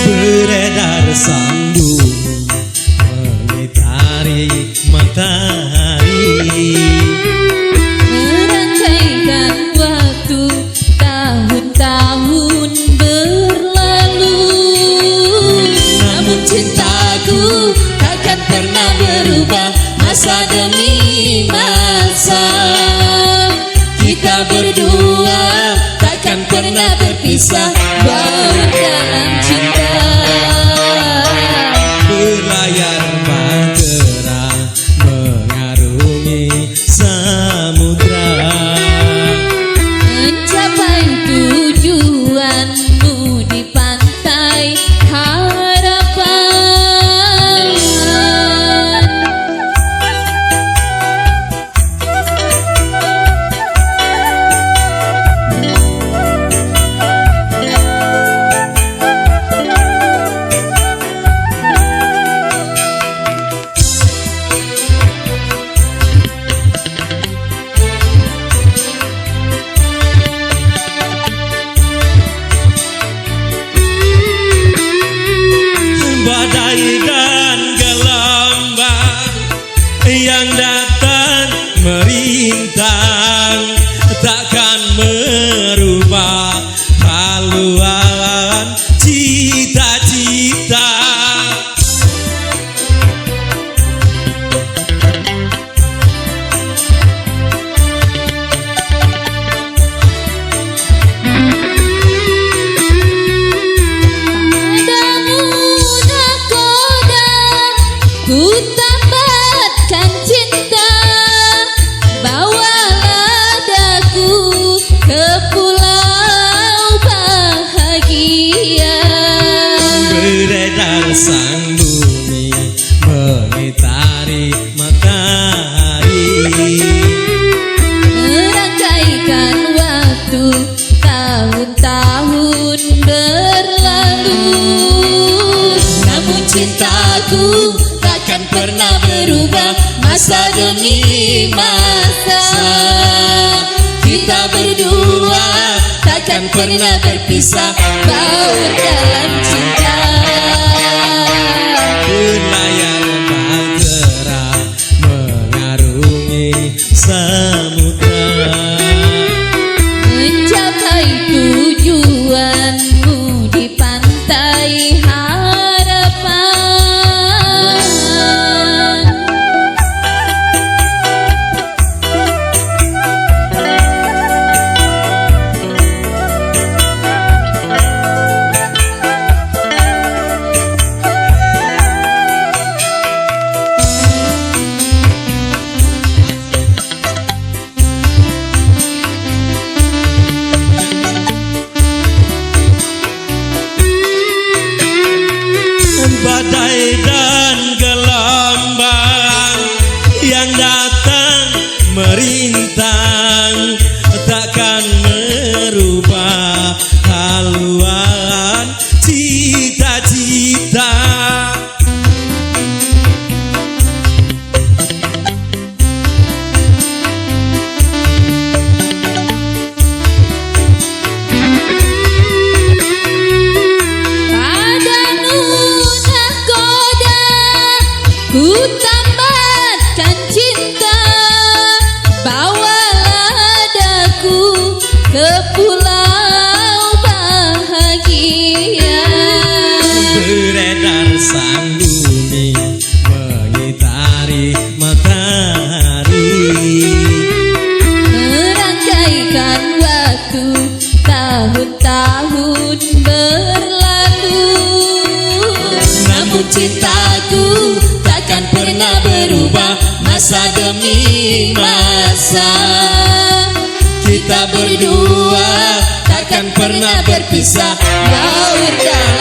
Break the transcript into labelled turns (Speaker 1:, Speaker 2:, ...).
Speaker 1: Beredar sambung mengitari matahari,
Speaker 2: merangkaikan waktu tahun-tahun berlalu. Namun cintaku takkan pernah berubah masa demi masa. Kita berdua takkan pernah berpisah baur dalam cinta.
Speaker 1: berlayar bahtera mengarungi samudra,
Speaker 2: Mencapai tujuanmu di pantai harapan.
Speaker 1: badai dan gelombang yang datang merintang takkan merubah haluan cita-cita.
Speaker 2: Ku tambatkan cinta, bawalah daku ke pulau bahagia.
Speaker 1: Beredar sang bumi mengitari matahari,
Speaker 2: Merangkaikan waktu tahun-tahun berlalu. Namun cintaku takkan pernah berubah masa demi masa. Kita berdua takkan pernah berpisah baur dalam cinta.
Speaker 1: berlayar bahtera mengarungi samudra,
Speaker 2: Mencapai tujuanmu di pantai harapan.
Speaker 1: badai dan gelombang yang datang merintang takkan merubah haluan cita-cita.
Speaker 2: Ku tambatkan cinta, bawalah daku ke pulau bahagia.
Speaker 1: Beredar sang bumi mengitari matahari,
Speaker 2: Merangkaikan waktu tahun-tahun berlalu. Namun cintaku takkan pernah berubah masa demi masa. Kita berdua takkan pernah berpisah baur dalam